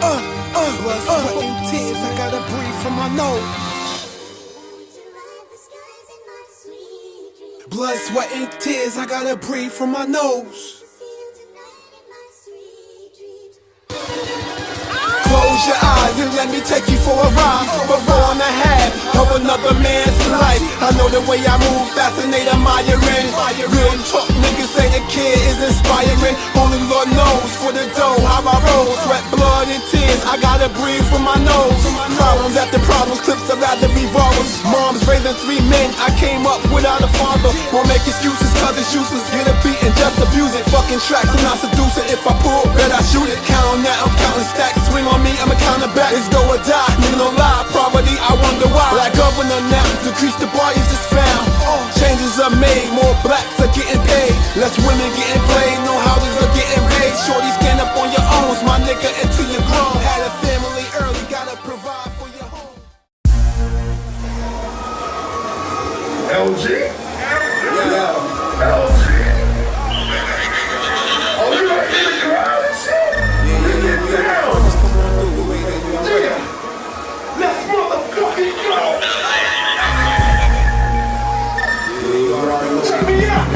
Blood, sweat, and tears, I gotta breathe from my nose. Blood, sweat, and tears, I gotta breathe from my nose. Close your eyes and let me take you for a ride. For 4.5 of another man's life. I know the way I move, fascinate, admiring. Real talk, niggas say the kid is inspiring. Only Lord knows for the dough, how I roll. Sweat, blood, and tears, I gotta breathe from my nose. Problems after problems, clips of the revolvers. Mom's raising 3 men, I came up without a father. Won't make excuses cause it's useless. Get a beat and just abuse it. Fucking tracks and I seduce it. If I pull, bet I shoot it. Count that, I'm counting stacks. Swing on me, I'ma count it back. It's go or die, nigga no lie. Poverty, I wonder why. Like governor now, decrease the bar is just found. Changes are made, more blacks are getting paid. Less women getting played, no houses are getting paid. Shorty stand up on your own, my nigga, until you're grown. Had a family early, gotta provide for your home. LG? Yeah. LG? Oh, you like in the crowd and shit? Let's motherfucking go! Turn me up!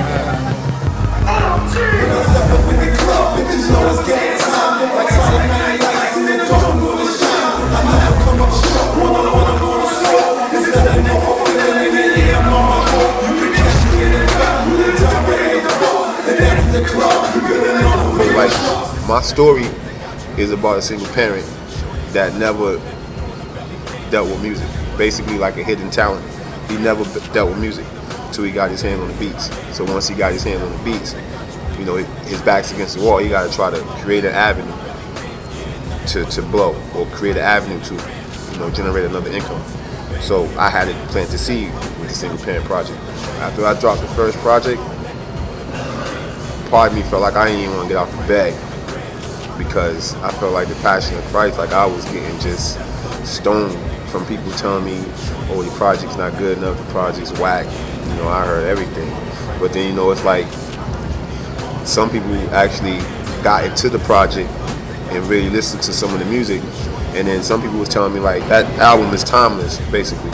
LG! When I step up in the club, bitches know it's game time. Like Friday night lights in the dark, gonna shine. I never come up short, one-on-one, I'm gonna score. Instead of no fulfilling in the air, I'm on my own. You can catch me in the club, with a time ready to go. And that's the club, you better know for me. Like, my story is about a single parent that never dealt with music. Basically like a hidden talent. He never dealt with music until he got his hand on the beats. So once he got his hand on the beats, you know, his back's against the wall. He got to try to create an avenue to blow, or create an avenue to, you know, generate another income. So I had to plant the seed with the single parent project. After I dropped the first project, part of me felt like I didn't even want to get off the bed, because I felt like the passion of Christ, like I was getting just stoned from people telling me, oh, the project's not good enough, the project's whack. You know, I heard everything. But then, you know, it's like some people actually got into the project and really listened to some of the music. And then some people was telling me like that album is timeless, basically,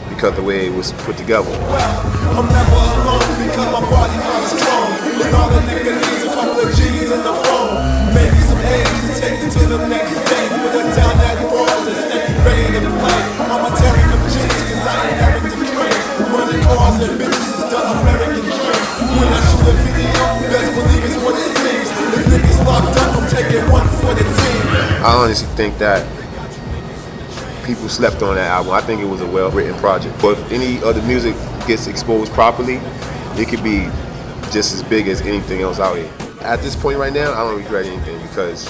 because the way it was put together. I'm never alone because my body not strong. With all the nigga needs a couple of G's in the phone. Maybe some A's to take it to the next day. Put it down that road and stay ready to play. I'ma tell you them G's cause I ain't ever the train. Running cars and bitches is the American dream. When I shoot a video, best believe it's what it seems. If niggas locked up, I'm taking one for the team. I honestly think that people slept on that album. I think it was a well-written project. But if any other music gets exposed properly, it could be just as big as anything else out here. At this point right now, I don't regret anything, because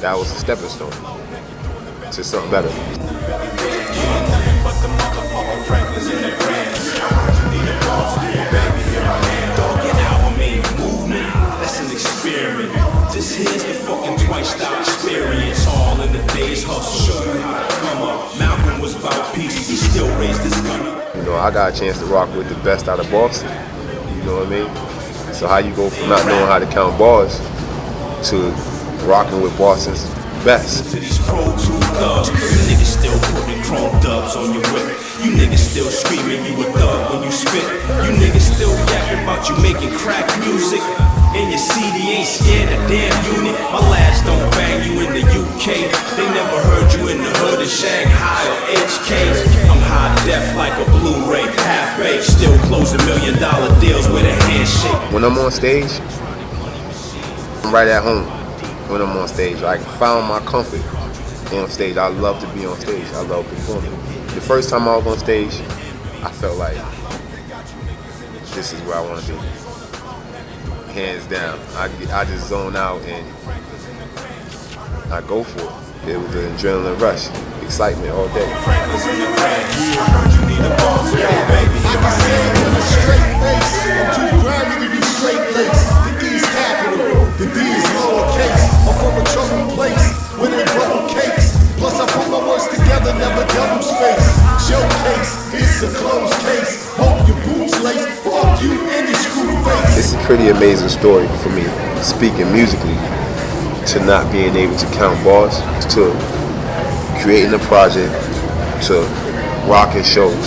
that was a stepping stone to something better. That's an experiment. This here's the fucking twice-style experience. All in the day's hustle. Show you how to come up. Malcolm was about peace. He still raised his gun up. You know, I got a chance to rock with the best out of Boston. You know what I mean? So how you go from not knowing how to count bars to rocking with Boston's best? To these Pro 2 thugs, you niggas still putting chrome dubs on your whip. You niggas still screaming you a thug when you spit. You niggas still yapping about you making crack music. And your CD ain't scared of damn unit. My lads don't bang you in the UK. They never heard you in the hood of Shanghai or HK. I'm high def like a Blu-ray, half baked. Still closing $1 million deals with a handshake. When I'm on stage, I'm right at home. When I'm on stage, I found my comfort on stage. I love to be on stage. I love performing. The first time I was on stage, I felt like this is where I want to be. Hands down. I just zone out and I go for it. It was an adrenaline rush, excitement all day. The D is lowercase. I'm from a troubled place where they bubble cakes. Plus I put my words together, never double space. Showcase, it's a closed case. Hope your boots lace. Fuck you and your screw face. It's a pretty amazing story for me, speaking musically, to not being able to count bars, to creating a project to rocking shows.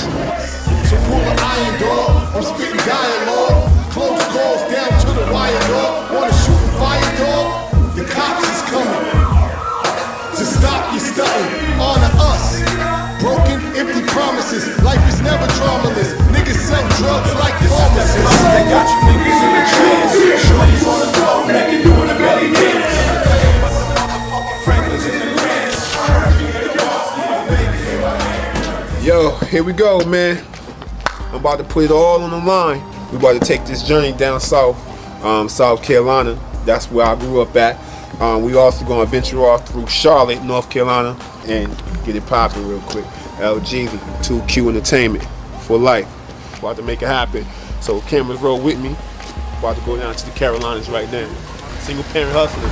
So pull the iron dog, I'm spitting dialogue. Close calls down to the wire dog. Wanna shoot and fire dog? The cops is coming. To stop your stunting, honor us. Broken, empty promises. Life is never dramaless. Niggas sell drugs like pharmacists. They got you niggas in the trance. Shorty's on the floor, naked doing a belly dance. Franklin's in the grants. Yo, here we go, man. I'm about to put it all on the line. We about to take this journey down south, South Carolina. That's where I grew up at. We also gonna venture off through Charlotte, North Carolina, and get it popping real quick. LG, 2Q Entertainment, for life. About to make it happen. So cameras roll with me. About to go down to the Carolinas right now. Single parent hustling,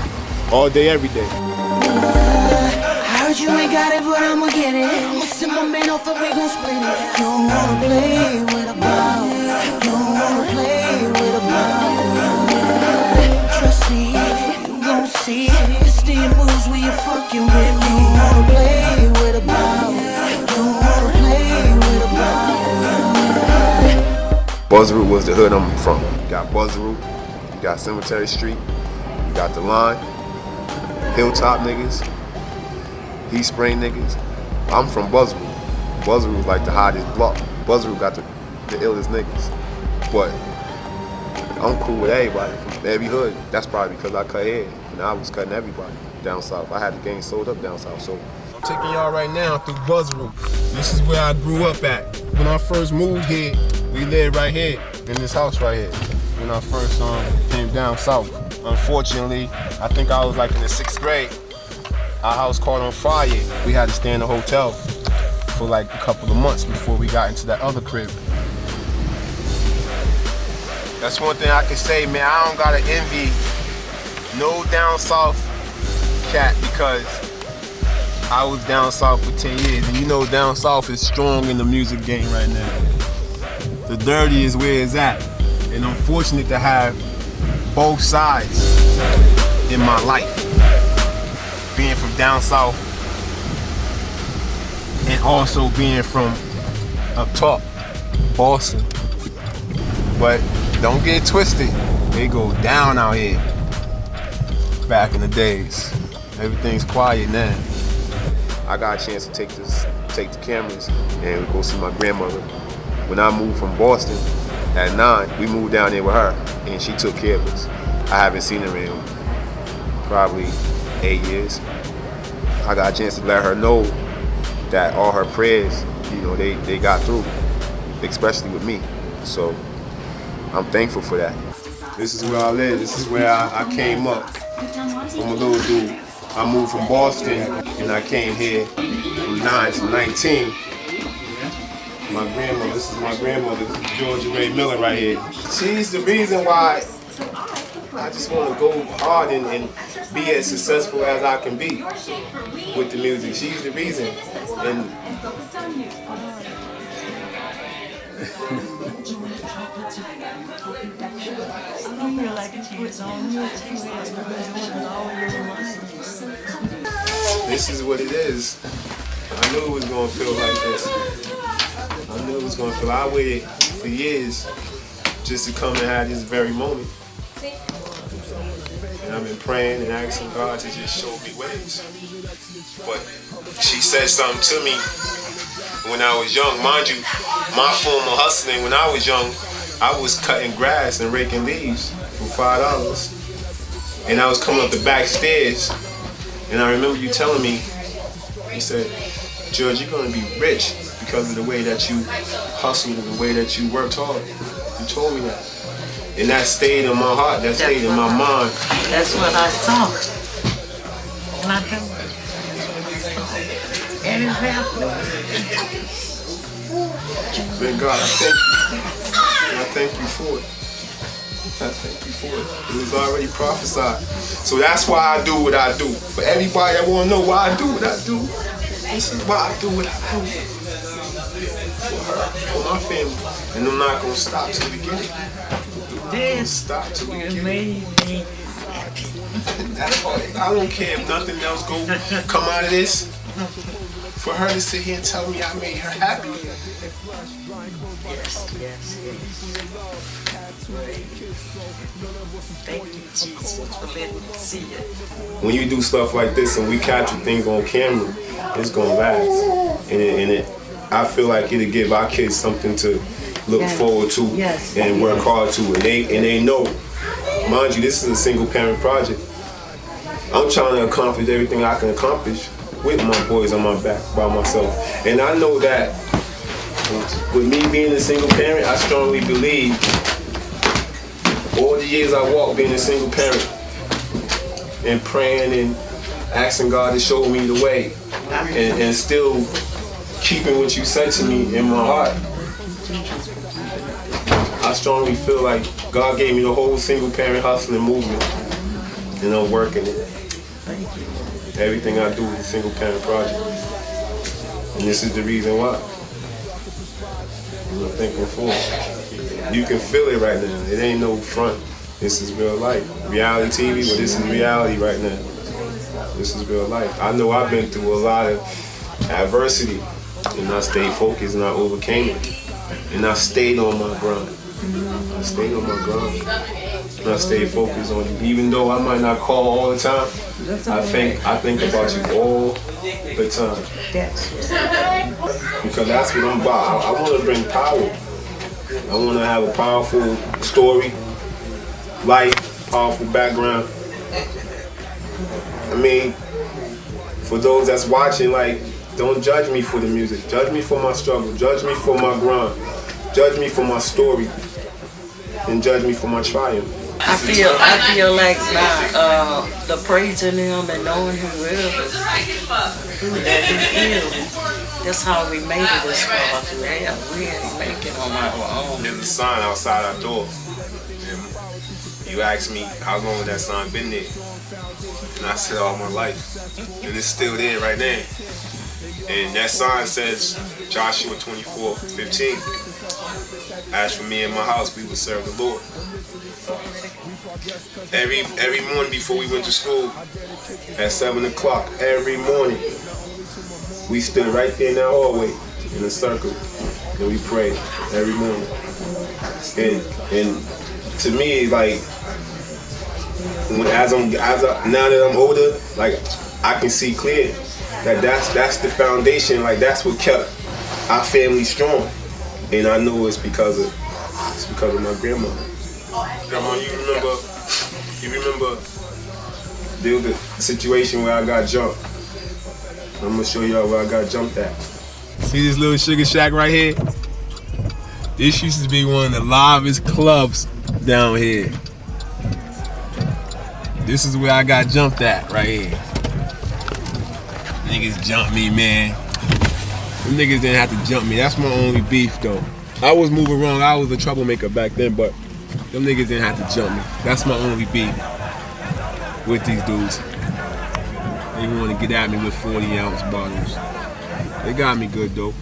all day, every day. I heard you ain't got it, but I'ma get it. I'ma send my man off and we gon' split it. You don't wanna play with a ball. You don't wanna play with a ball. Trust me, you gon' see. It's the moves when you fucking with me. You don't wanna play with a ball. You don't wanna play with a ball. Buzzroot was the hood I'm from. You got Buzzroot, you got Cemetery Street, you got the line, Hilltop niggas, East Spring niggas. I'm from Buzzroot. Buzzroot was like the hottest block. Buzzroot got the illest niggas. But I'm cool with everybody from every hood. That's probably because I cut hair and I was cutting everybody down south. I had the game sold up down south. So I'm taking y'all right now through Buzzroot. This is where I grew up at. When I first moved here, we lived right here in this house right here. When I first came down south. Unfortunately, I think I was like in the 6th grade. Our house caught on fire. We had to stay in the hotel for like a couple of months before we got into that other crib. That's one thing I can say, man. I don't gotta envy no down south cat because I was down south for 10 years. And you know down south is strong in the music game right now. The dirty is where it's at. And I'm fortunate to have both sides in my life. Being from down south and also being from up top, Boston. But don't get twisted, they go down out here. Back in the days, everything's quiet now. I got a chance to take the cameras and go see my grandmother. When I moved from Boston at 9, we moved down there with her and she took care of us. I haven't seen her in probably 8 years. I got a chance to let her know that all her prayers, you know, they got through, especially with me. So I'm thankful for that. This is where I live. This is where I came up. I'm a little dude. I moved from Boston and I came here from 9 to 19. My grandmother, this is my grandmother, Georgia Ray Miller right here. She's the reason why I just want to go hard and be as successful as I can be with the music. She's the reason. And this is what it is. I knew it was gonna feel like this. I knew it was gonna feel. I waited for years just to come and have this very moment. And I've been praying and asking God to just show me ways. But she said something to me when I was young. Mind you, my form of hustling when I was young, I was cutting grass and raking leaves for $5. And I was coming up the back stairs. And I remember you telling me, you said, George, you're gonna be rich because of the way that you hustled and the way that you worked hard. You told me that. And that stayed in my heart, that stayed in my mind. That's what I saw. And I think, and it's happening. Thank God, I thank you. And I thank you for it. I thank you for it. It was already prophesied. So that's why I do what I do. For everybody that wanna know why I do what I do, this is why I do what I do. For her, for my family. And I'm not gonna stop till we get it. Stop till we get it. That's all. I don't care if nothing else go come out of this. for her to sit here and tell me I made her happy. Yes, yes, yes. Thank you, Jesus, for letting me see it. When you do stuff like this and we capture things on camera, it's gonna last. I feel like it'll give our kids something to look forward to and work hard to. And they know, mind you, this is a single parent project. I'm trying to accomplish everything I can accomplish with my boys on my back by myself. And I know that with me being a single parent, I strongly believe all the years I walked being a single parent and praying and asking God to show me the way and still keeping what you said to me in my heart. I strongly feel like God gave me the whole single parent hustling movement and I'm working it. Everything I do is a single parent project. And this is the reason why. I'm thinking for it. You can feel it right now. It ain't no front. This is real life. Reality TV, but this is reality right now. This is real life. I know I've been through a lot of adversity and I stayed focused and I overcame it. And I stayed on my grind. I stayed on my grind. And I stayed focused on you. Even though I might not call all the time, I think about you all the time. Because that's what I'm about. I want to bring power. I want to have a powerful story, life, powerful background. I mean, for those that's watching, like, don't judge me for the music. Judge me for my struggle. Judge me for my grind. Judge me for my story. And judge me for my triumph. I feel like by the praising him and knowing who is, that he is. That's how we made it as far as we have. We had to make it on our own. There's a sign outside our door. And you asked me how long that sign been there. And I said all my life. And it's still there right now. And that sign says Joshua 24:15. As for me and my house, we will serve the Lord. Every morning before we went to school, at 7 o'clock, every morning, we stood right there in that hallway in a circle and we prayed every morning. And to me, like, now that I'm older, like, I can see clear that that's the foundation. Like, that's what kept our family strong. And I know it's because of my grandma. Grandma, you remember there was a situation where I got jumped. I'm gonna show y'all where I got jumped at. See this little sugar shack right here? This used to be one of the livest clubs down here. This is where I got jumped at, right here. Niggas jumped me, man. Them niggas didn't have to jump me. That's my only beef, though. I was moving wrong. I was a troublemaker back then, but them niggas didn't have to jump me. That's my only beef with these dudes. They want to get at me with 40-ounce bottles. They got me good, though.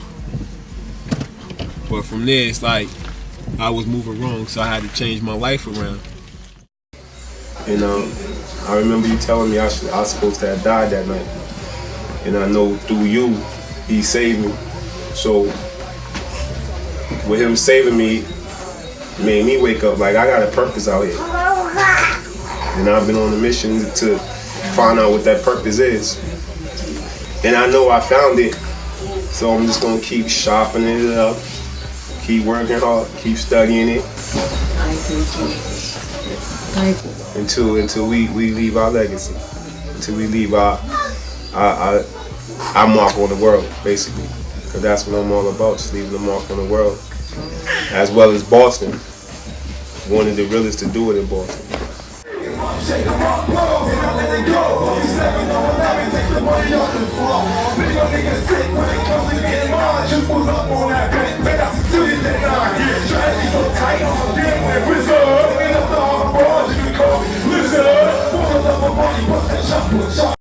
But from there, it's like I was moving wrong, so I had to change my life around. And I remember you telling me I was supposed to have died that night. And I know through you, he saved me. So with him saving me, made me wake up like I got a purpose out here. And I've been on a mission to find out what that purpose is. And I know I found it. So I'm just gonna keep sharpening it up, keep working hard, keep studying it. Until we leave our legacy. Until we leave our mark on the world, basically. Because that's what I'm all about, just leaving a mark on the world. As well as Boston. One of the realest to do it in Boston. Shake them up, blow, and I let it go. You stepping on 11, take the money off the floor. Make your niggas sick when it comes to getting mine. Just pull up on that bed, bet I see you that nine. Yeah, strategy so tight, damn when wizard. Ain't up the hard bars, you can call me lizard. For the love of money, bust that shot, put shot.